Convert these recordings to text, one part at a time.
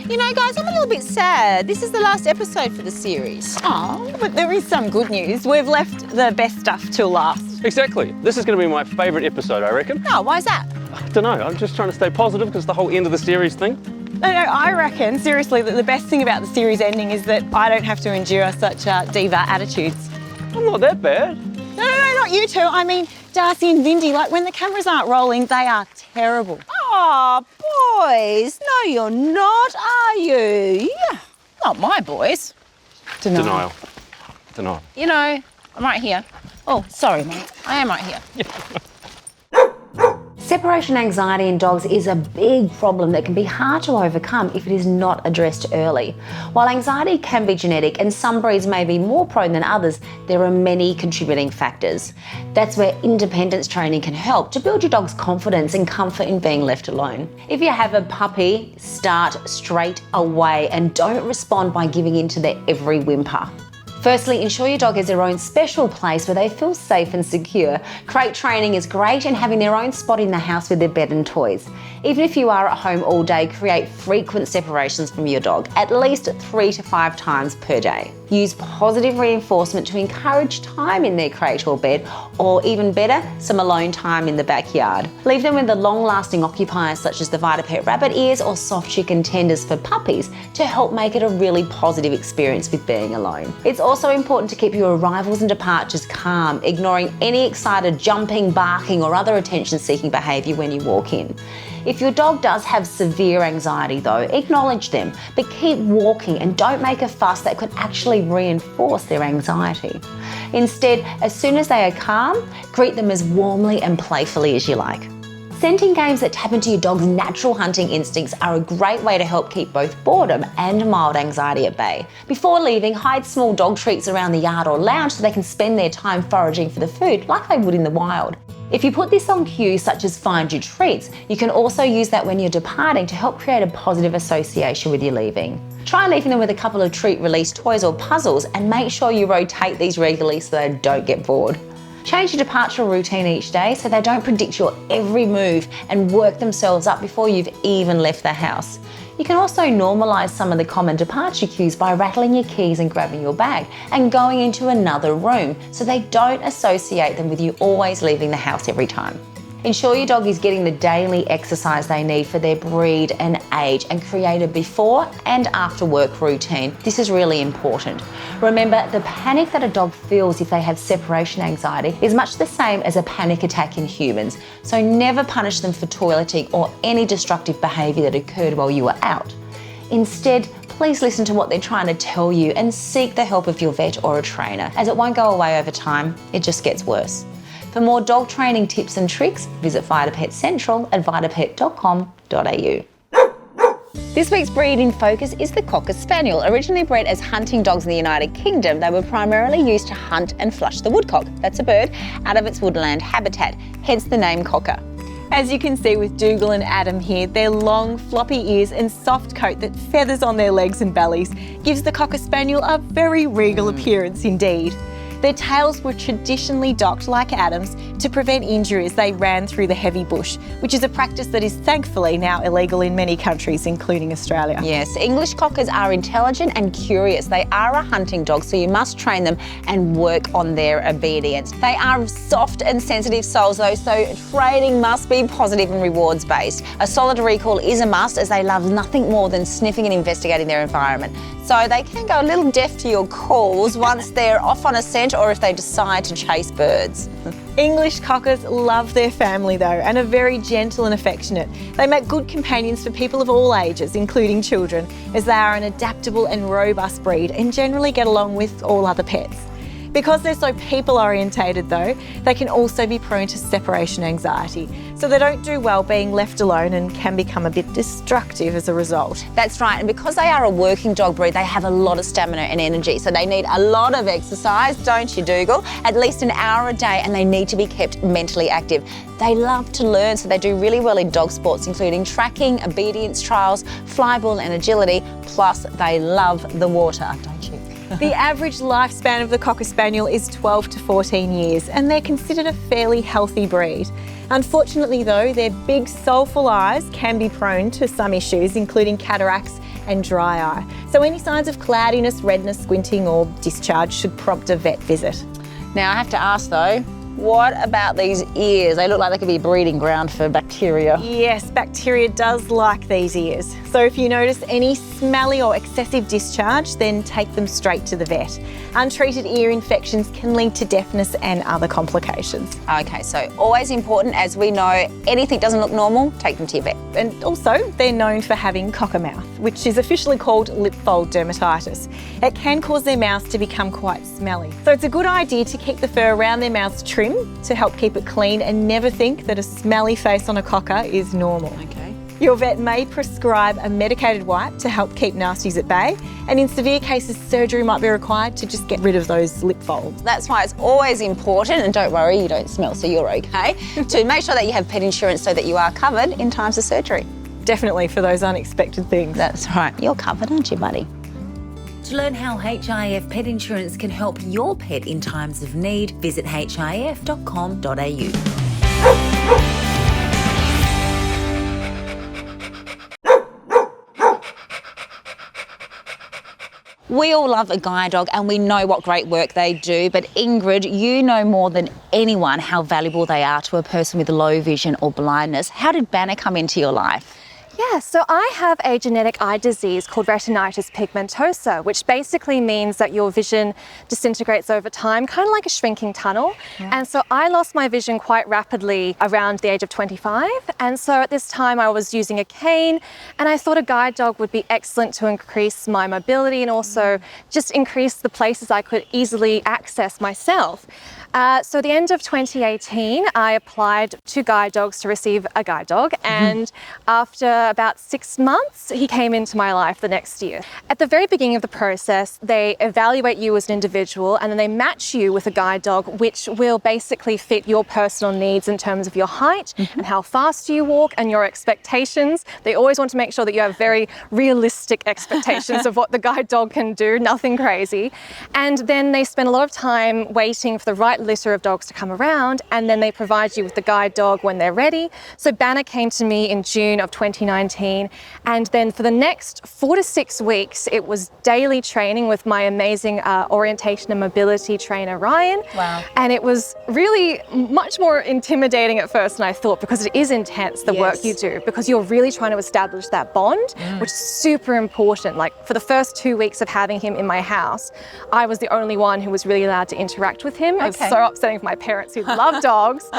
You know, guys, I'm a little bit sad. This is the last episode for the series. Oh, but there is some good news. We've left the best stuff till last. Exactly. This is going to be my favourite episode, I reckon. Oh, why is that? I don't know. I'm just trying to stay positive because the whole end of the series thing. No, I reckon, seriously, that the best thing about the series ending is that I don't have to endure such diva attitudes. I'm not that bad. No, not you two. I mean, Darcy and Vindy, like when the cameras aren't rolling, they are terrible. Oh, boys. No, you're not, are you? Yeah. Not my boys. Denial. You know, I'm right here. Oh, sorry, mate. I am right here. Separation anxiety in dogs is a big problem that can be hard to overcome if it is not addressed early. While anxiety can be genetic and some breeds may be more prone than others, there are many contributing factors. That's where independence training can help to build your dog's confidence and comfort in being left alone. If you have a puppy, start straight away and don't respond by giving in to their every whimper. Firstly, ensure your dog has their own special place where they feel safe and secure. Crate training is great, and having their own spot in the house with their bed and toys. Even if you are at home all day, create frequent separations from your dog, at least 3 to 5 times per day. Use positive reinforcement to encourage time in their crate or bed, or even better, some alone time in the backyard. Leave them with the long-lasting occupiers such as the Ep8 rabbit ears or soft chicken tenders for puppies to help make it a really positive experience with being alone. It's also important to keep your arrivals and departures calm, ignoring any excited jumping, barking or other attention-seeking behaviour when you walk in. If your dog does have severe anxiety though, acknowledge them, but keep walking and don't make a fuss that could actually reinforce their anxiety. Instead, as soon as they are calm, greet them as warmly and playfully as you like. Scenting games that tap into your dog's natural hunting instincts are a great way to help keep both boredom and mild anxiety at bay. Before leaving, hide small dog treats around the yard or lounge so they can spend their time foraging for the food like they would in the wild. If you put this on cues such as find your treats, you can also use that when you're departing to help create a positive association with your leaving. Try leaving them with a couple of treat release toys or puzzles and make sure you rotate these regularly so they don't get bored. Change your departure routine each day so they don't predict your every move and work themselves up before you've even left the house. You can also normalise some of the common departure cues by rattling your keys and grabbing your bag and going into another room so they don't associate them with you always leaving the house every time. Ensure your dog is getting the daily exercise they need for their breed and age and create a before and after work routine. This is really important. Remember, the panic that a dog feels if they have separation anxiety is much the same as a panic attack in humans, so never punish them for toileting or any destructive behaviour that occurred while you were out. Instead, please listen to what they're trying to tell you and seek the help of your vet or a trainer, as it won't go away over time, it just gets worse. For more dog training tips and tricks, visit Vitapet Central at vitapet.com.au. This week's breed in focus is the Cocker Spaniel. Originally bred as hunting dogs in the United Kingdom, they were primarily used to hunt and flush the woodcock, that's a bird, out of its woodland habitat, hence the name Cocker. As you can see with Dougal and Adam here, their long, floppy ears and soft coat that feathers on their legs and bellies gives the Cocker Spaniel a very regal appearance indeed. Their tails were traditionally docked like Adam's to prevent injury as they ran through the heavy bush, which is a practice that is thankfully now illegal in many countries, including Australia. Yes, English Cockers are intelligent and curious. They are a hunting dog, so you must train them and work on their obedience. They are soft and sensitive souls though, so training must be positive and rewards based. A solid recall is a must as they love nothing more than sniffing and investigating their environment. So they can go a little deaf to your calls once they're off on a scent or if they decide to chase birds. English Cockers love their family though and are very gentle and affectionate. They make good companions for people of all ages, including children, as they are an adaptable and robust breed and generally get along with all other pets. Because they're so people-orientated though, they can also be prone to separation anxiety, so they don't do well being left alone and can become a bit destructive as a result. That's right, and because they are a working dog breed, they have a lot of stamina and energy, so they need a lot of exercise, don't you, Dougal? At least an hour a day, and they need to be kept mentally active. They love to learn, so they do really well in dog sports, including tracking, obedience trials, flyball and agility, plus they love the water, don't you? The average lifespan of the Cocker Spaniel is 12 to 14 years and they're considered a fairly healthy breed. Unfortunately though, their big soulful eyes can be prone to some issues, including cataracts and dry eye. So any signs of cloudiness, redness, squinting or discharge should prompt a vet visit. Now I have to ask though, what about these ears? They look like they could be a breeding ground for bacteria. Yes, bacteria does like these ears. So if you notice any smelly or excessive discharge, then take them straight to the vet. Untreated ear infections can lead to deafness and other complications. Okay, so always important, as we know, anything doesn't look normal, take them to your vet. And also, they're known for having cocker mouth, which is officially called lip fold dermatitis. It can cause their mouths to become quite smelly. So it's a good idea to keep the fur around their mouths trim to help keep it clean, and never think that a smelly face on a cocker is normal. Okay. Your vet may prescribe a medicated wipe to help keep nasties at bay, and in severe cases, surgery might be required to just get rid of those lip folds. That's why it's always important, and don't worry, you don't smell, so you're okay, to make sure that you have pet insurance so that you are covered in times of surgery. Definitely for those unexpected things. That's right. You're covered, aren't you, buddy? To learn how HIF Pet Insurance can help your pet in times of need, visit hif.com.au. We all love a guide dog and we know what great work they do, but Ingrid, you know more than anyone how valuable they are to a person with low vision or blindness. How did Banner come into your life? Yeah, so I have a genetic eye disease called retinitis pigmentosa, which basically means that your vision disintegrates over time, kind of like a shrinking tunnel. Yeah. And so I lost my vision quite rapidly around the age of 25. And so at this time I was using a cane, and I thought a guide dog would be excellent to increase my mobility and also just increase the places I could easily access myself. So at the end of 2018, I applied to guide dogs to receive a guide dog, and after about 6 months, he came into my life the next year. At the very beginning of the process, they evaluate you as an individual, and then they match you with a guide dog which will basically fit your personal needs in terms of your height and how fast you walk and your expectations. They always want to make sure that you have very realistic expectations of what the guide dog can do, nothing crazy. And then they spend a lot of time waiting for the right litter of dogs to come around, and then they provide you with the guide dog when they're ready. So Banner came to me in June of 2019, and then for the next 4 to 6 weeks it was daily training with my amazing orientation and mobility trainer Ryan. Wow. And it was really much more intimidating at first than I thought, because it is intense, the work you do, because you're really trying to establish that bond, which is super important. Like for the first 2 weeks of having him in my house, I was the only one who was really allowed to interact with him. It was so upsetting for my parents who love dogs.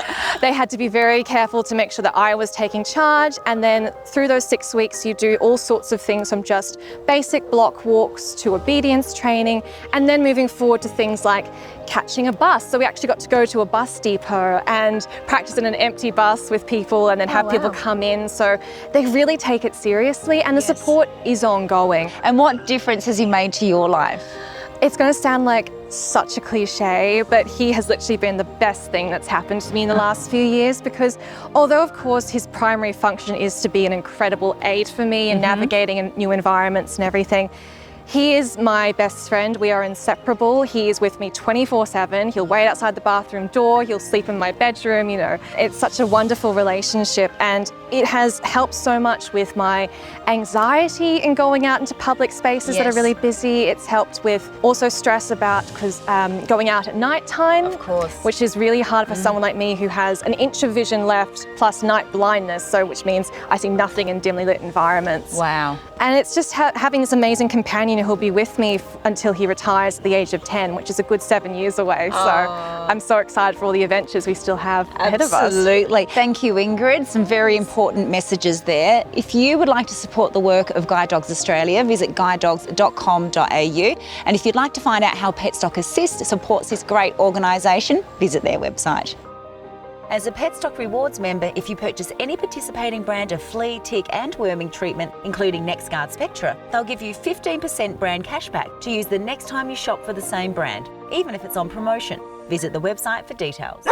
They had to be very careful to make sure that I was taking charge. And then through those 6 weeks, you do all sorts of things, from just basic block walks to obedience training, and then moving forward to things like catching a bus. So we actually got to go to a bus depot and practice in an empty bus with people, and then have people come in. So they really take it seriously, and the support is ongoing. And what difference has he made to your life? It's going to sound like such a cliche, but he has literally been the best thing that's happened to me in the last few years, because although of course his primary function is to be an incredible aid for me in navigating in new environments and everything, he is my best friend. We are inseparable. He is with me 24/7. He'll wait outside the bathroom door. He'll sleep in my bedroom. You know, it's such a wonderful relationship, and it has helped so much with my anxiety in going out into public spaces that are really busy. It's helped with also stress about going out at night time, Of course. which is really hard for someone like me who has an inch of vision left plus night blindness, so which means I see nothing in dimly lit environments. Wow. And it's just having this amazing companion who'll be with me until he retires at the age of 10, which is a good 7 years away. So I'm so excited for all the adventures we still have ahead of us. Absolutely. Thank you, Ingrid. Some very important messages there. If you would like to support the work of Guide Dogs Australia, visit guidedogs.com.au. And if you'd like to find out how Petstock Assist supports this great organisation, visit their website. As a Petstock Rewards member, if you purchase any participating brand of flea, tick and worming treatment, including NexGuard Spectra, they'll give you 15% brand cashback to use the next time you shop for the same brand, even if it's on promotion. Visit the website for details.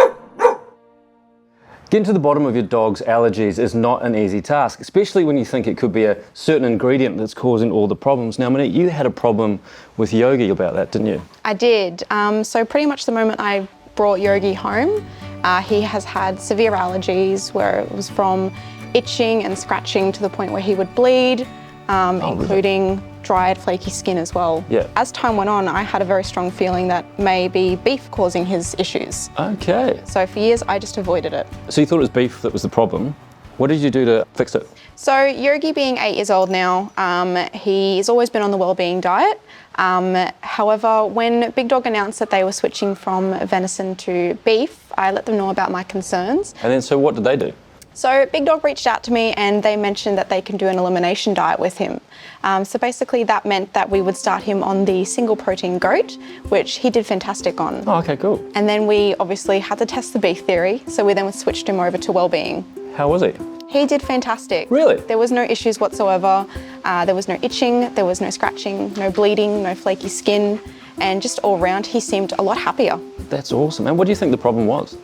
Getting to the bottom of your dog's allergies is not an easy task, especially when you think it could be a certain ingredient that's causing all the problems. Now, Monique, you had a problem with Yogi about that, didn't you? I did. So pretty much the moment I brought Yogi home, He has had severe allergies where it was from itching and scratching to the point where he would bleed, including dried, flaky skin as well. Yeah. As time went on, I had a very strong feeling that maybe beef causing his issues. Okay. So for years, I just avoided it. So you thought it was beef that was the problem. What did you do to fix it? So Yogi being 8 years old now, he's always been on the wellbeing diet. However, when Big Dog announced that they were switching from venison to beef, I let them know about my concerns. And then, so what did they do? So Big Dog reached out to me and they mentioned that they can do an elimination diet with him. So basically that meant that we would start him on the single protein goat, which he did fantastic on. Oh, okay, cool. And then we obviously had to test the beef theory, so we then switched him over to wellbeing. How was he? He did fantastic. Really? There was no issues whatsoever. There was no itching, there was no scratching, no bleeding, no flaky skin, and just all round he seemed a lot happier. That's awesome. And what do you think the problem was?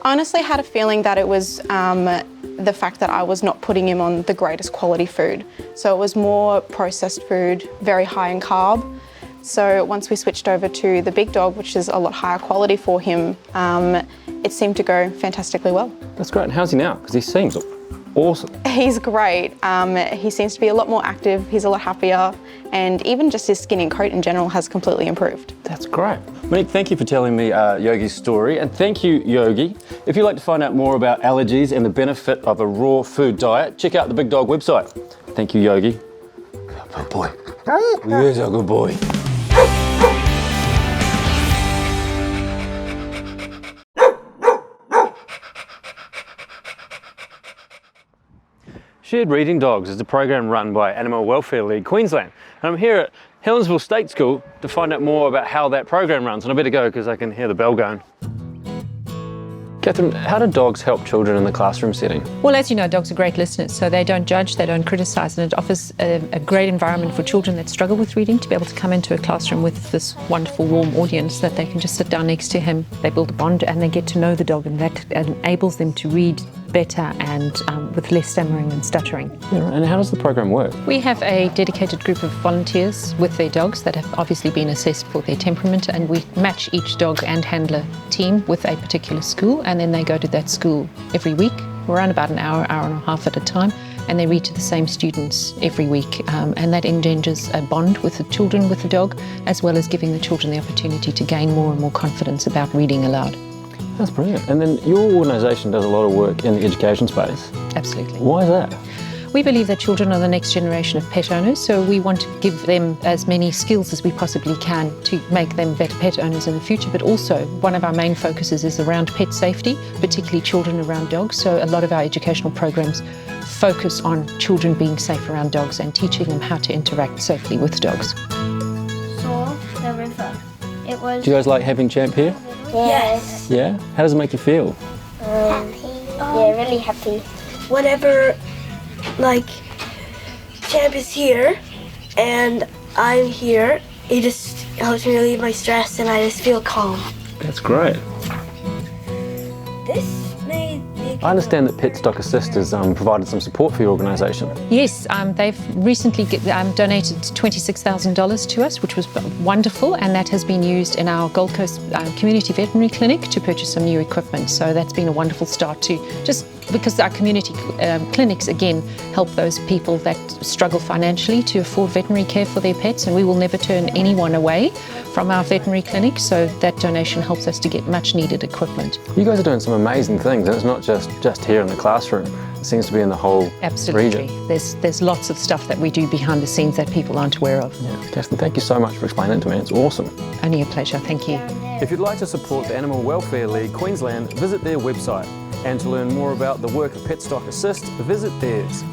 I honestly had a feeling that it was the fact that I was not putting him on the greatest quality food. So it was more processed food, very high in carb. So once we switched over to the Big Dog, which is a lot higher quality for him, it seemed to go fantastically well. That's great. And how's he now? Because he seems awesome. He's great. He seems to be a lot more active, he's a lot happier, and even just his skin and coat in general has completely improved. That's great. Monique, thank you for telling me Yogi's story, and thank you, Yogi. If you'd like to find out more about allergies and the benefit of a raw food diet, check out the Big Dog website. Thank you, Yogi. Good boy. He's a good boy. Shared Reading Dogs is a program run by Animal Welfare League Queensland, and I'm here at Helensville State School to find out more about how that program runs, and I better go because I can hear the bell going. Catherine, how do dogs help children in the classroom setting? Well, as you know, dogs are great listeners, so they don't judge, they don't criticise, and it offers a great environment for children that struggle with reading to be able to come into a classroom with this wonderful, warm audience that they can just sit down next to him. They build a bond and they get to know the dog, and that enables them to read better and with less stammering and stuttering. Yeah, and how does the program work? We have a dedicated group of volunteers with their dogs that have obviously been assessed for their temperament, and we match each dog and handler team with a particular school, and then they go to that school every week, around about an hour, hour and a half at a time, and they read to the same students every week, and that engenders a bond with the children, with the dog, as well as giving the children the opportunity to gain more and more confidence about reading aloud. That's brilliant. And then your organisation does a lot of work in the education space. Absolutely. Why is that? We believe that children are the next generation of pet owners, so we want to give them as many skills as we possibly can to make them better pet owners in the future, but also one of our main focuses is around pet safety, particularly children around dogs. So a lot of our educational programs focus on children being safe around dogs and teaching them how to interact safely with dogs. Saw the river. It was... Do you guys like having Champ here? Yes. Yeah? How does it make you feel? Happy. Yeah, really happy. Whenever, like, Champ is here and I'm here, it just helps me relieve my stress and I just feel calm. That's great. This made me... I understand that Pet Stock Assist has provided some support for your organisation. Yes, they've recently donated $26,000 to us, which was wonderful, and that has been used in our Gold Coast Community Veterinary Clinic to purchase some new equipment. So that's been a wonderful start to, just because our community clinics, again, help those people that struggle financially to afford veterinary care for their pets, and we will never turn anyone away from our veterinary clinic, so that donation helps us to get much needed equipment. You guys are doing some amazing things, and it's not just here in the classroom. It seems to be in the whole Absolutely. region. There's lots of stuff that we do behind the scenes that people aren't aware of. Yeah, Catherine, thank you so much for explaining it to me. It's awesome. Only a pleasure, thank you. If you'd like to support the Animal Welfare League Queensland, visit their website. And to learn more about the work of Pet Stock Assist, visit theirs.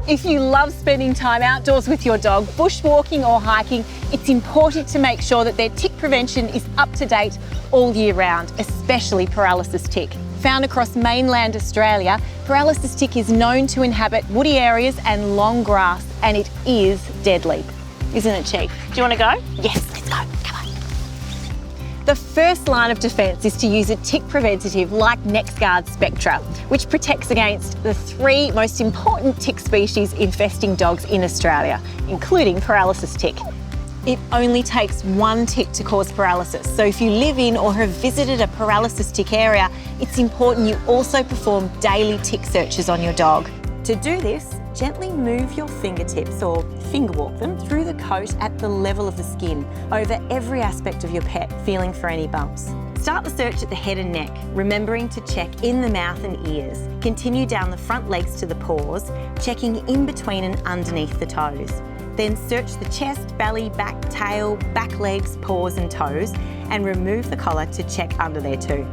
If you love spending time outdoors with your dog, bushwalking or hiking, it's important to make sure that their tick prevention is up to date all year round, especially paralysis tick. Found across mainland Australia, paralysis tick is known to inhabit woody areas and long grass, and it is deadly. Isn't it, Chief? Do you want to go? Yes, let's go. Come on. The first line of defence is to use a tick preventative like NexGard Spectra, which protects against the 3 most important tick species infesting dogs in Australia, including paralysis tick. It only takes one tick to cause paralysis. So if you live in or have visited a paralysis tick area, it's important you also perform daily tick searches on your dog. To do this, gently move your fingertips or finger walk them through the coat at the level of the skin over every aspect of your pet, feeling for any bumps. Start the search at the head and neck, remembering to check in the mouth and ears. Continue down the front legs to the paws, checking in between and underneath the toes. Then search the chest, belly, back, tail, back legs, paws and toes, and remove the collar to check under there too.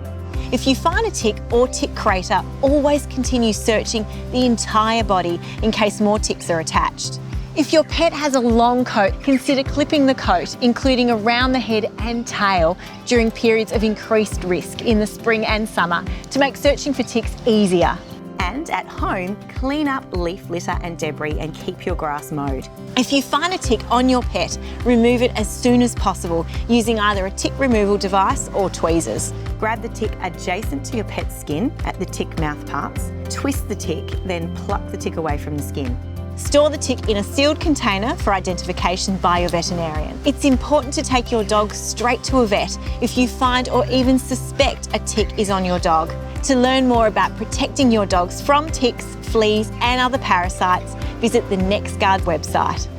If you find a tick or tick crater, always continue searching the entire body in case more ticks are attached. If your pet has a long coat, consider clipping the coat, including around the head and tail, during periods of increased risk in the spring and summer to make searching for ticks easier. And at home, clean up leaf litter and debris and keep your grass mowed. If you find a tick on your pet, remove it as soon as possible using either a tick removal device or tweezers. Grab the tick adjacent to your pet's skin at the tick mouth parts, twist the tick, then pluck the tick away from the skin. Store the tick in a sealed container for identification by your veterinarian. It's important to take your dog straight to a vet if you find or even suspect a tick is on your dog. To learn more about protecting your dogs from ticks, fleas and other parasites, visit the NextGuard website.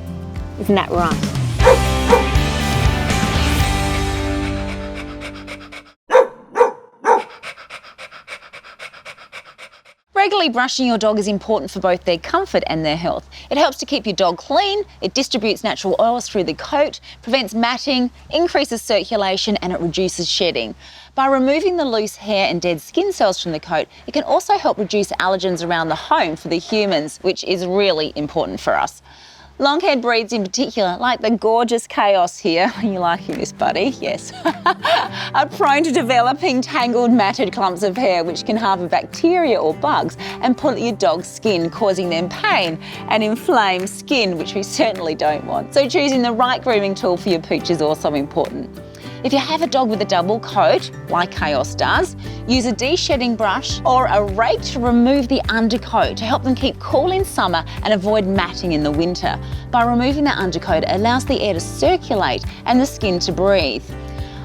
Isn't that right? Regularly brushing your dog is important for both their comfort and their health. It helps to keep your dog clean, it distributes natural oils through the coat, prevents matting, increases circulation and it reduces shedding. By removing the loose hair and dead skin cells from the coat, it can also help reduce allergens around the home for the humans, which is really important for us. Long-haired breeds in particular, like the gorgeous Chaos here, you liking this, buddy? Yes. are prone to developing tangled, matted clumps of hair which can harbour bacteria or bugs and pull at your dog's skin, causing them pain and inflamed skin, which we certainly don't want. So choosing the right grooming tool for your pooch is also important. If you have a dog with a double coat, like Chaos does, use a de-shedding brush or a rake to remove the undercoat to help them keep cool in summer and avoid matting in the winter. By removing that undercoat, it allows the air to circulate and the skin to breathe.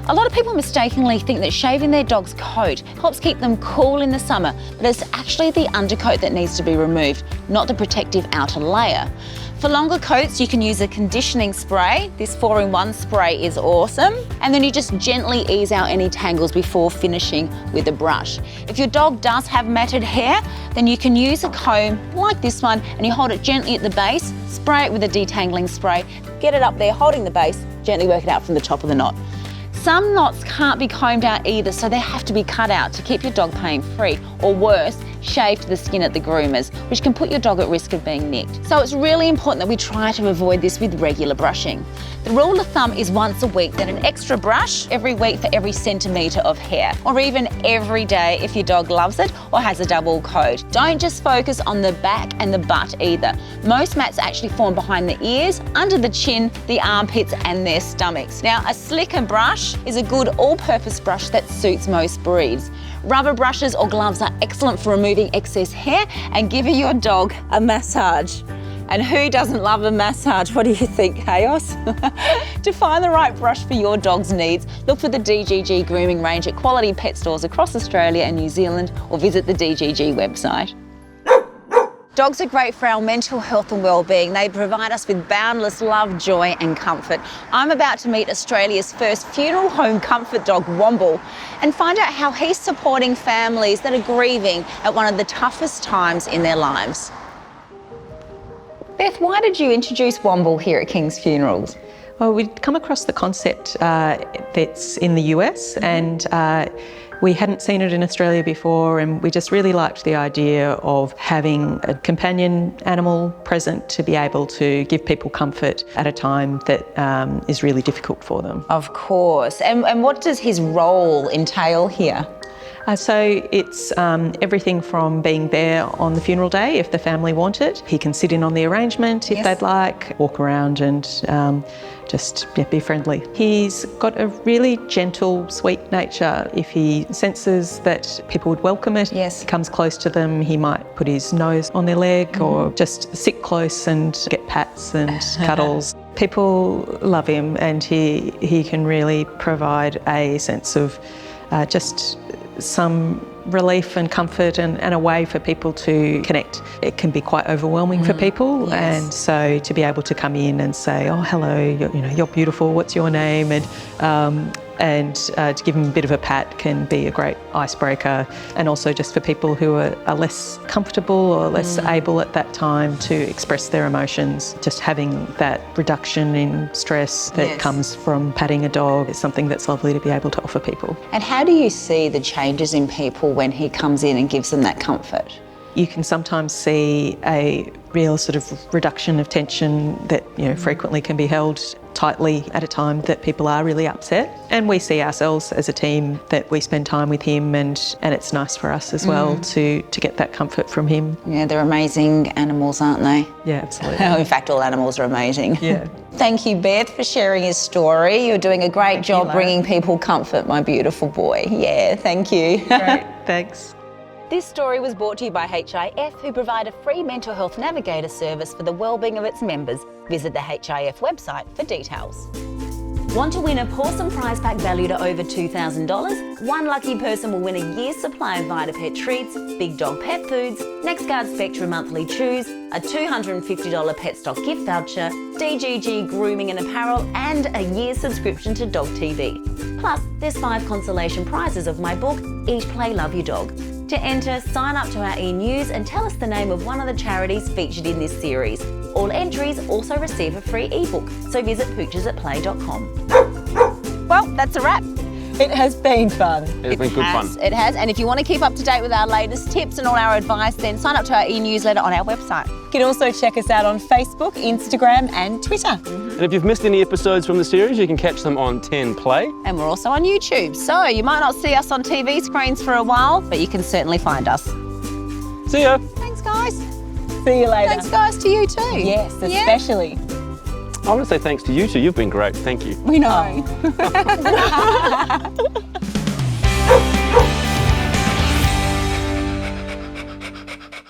A lot of people mistakenly think that shaving their dog's coat helps keep them cool in the summer, but it's actually the undercoat that needs to be removed, not the protective outer layer. For longer coats, you can use a conditioning spray. This 4-in-1 spray is awesome. And then you just gently ease out any tangles before finishing with a brush. If your dog does have matted hair, then you can use a comb like this one and you hold it gently at the base, spray it with a detangling spray, get it up there holding the base, gently work it out from the top of the knot. Some knots can't be combed out either, so they have to be cut out to keep your dog pain-free, or worse, shaved to the skin at the groomers, which can put your dog at risk of being nicked. So it's really important that we try to avoid this with regular brushing. The rule of thumb is once a week, then an extra brush every week for every centimetre of hair, or even every day if your dog loves it or has a double coat. Don't just focus on the back and the butt either. Most mats actually form behind the ears, under the chin, the armpits and their stomachs. Now, a slicker brush is a good all-purpose brush that suits most breeds. Rubber brushes or gloves are excellent for removing excess hair and giving your dog a massage. And who doesn't love a massage? What do you think, Chaos? To find the right brush for your dog's needs, look for the DGG grooming range at quality pet stores across Australia and New Zealand, or visit the DGG website. Dogs are great for our mental health and well-being. They provide us with boundless love, joy and comfort. I'm about to meet Australia's first funeral home comfort dog, Womble, and find out how he's supporting families that are grieving at one of the toughest times in their lives. Beth, why did you introduce Womble here at King's Funerals? Well, we'd come across the concept that's in the US and we hadn't seen it in Australia before, and we just really liked the idea of having a companion animal present to be able to give people comfort at a time that is really difficult for them. Of course. And what does his role entail here? So it's everything from being there on the funeral day if the family want it. He can sit in on the arrangement if they'd like, walk around and just be friendly. He's got a really gentle, sweet nature. If he senses that people would welcome it, he comes close to them. He might put his nose on their leg or just sit close and get pats and cuddles. People love him, and he can really provide a sense of just some relief and comfort and a way for people to connect. It can be quite overwhelming for people, and so to be able to come in and say, oh, hello, you're beautiful, what's your name? And to give them a bit of a pat can be a great icebreaker, and also just for people who are less comfortable or less able at that time to express their emotions. Just having that reduction in stress that comes from patting a dog is something that's lovely to be able to offer people. And how do you see the changes in people when he comes in and gives them that comfort? You can sometimes see a real sort of reduction of tension that frequently can be held tightly at a time that people are really upset. And we see ourselves as a team that we spend time with him, and it's nice for us as well to get that comfort from him. Yeah, they're amazing animals, aren't they? Yeah, absolutely. In fact, all animals are amazing. Yeah. Thank you, Beth, for sharing his story. You're doing a great job bringing people comfort, my beautiful boy. Yeah, thank you. Great, thanks. This story was brought to you by HIF, who provide a free mental health navigator service for the wellbeing of its members. Visit the HIF website for details. Want to win a Pawsome prize pack valued at over $2,000? One lucky person will win a year's supply of VitaPet treats, Big Dog pet foods, NextGuard Spectrum monthly chews, a $250 pet stock gift voucher, DGG grooming and apparel, and a year's subscription to Dog TV. Plus, there's 5 consolation prizes of my book, Eat, Play, Love Your Dog. To enter, sign up to our e-news and tell us the name of one of the charities featured in this series. All entries also receive a free ebook, so visit poochesatplay.com. Well, that's a wrap. It has been fun. It's been good fun. It has, and if you want to keep up to date with our latest tips and all our advice, then sign up to our e-newsletter on our website. You can also check us out on Facebook, Instagram and Twitter. And if you've missed any episodes from the series, you can catch them on 10 Play. And we're also on YouTube, so you might not see us on TV screens for a while, but you can certainly find us. See ya. Thanks, guys. See you later. Thanks, guys, to you too. Yes, especially. I want to say thanks to you two. You've been great. Thank you. We know.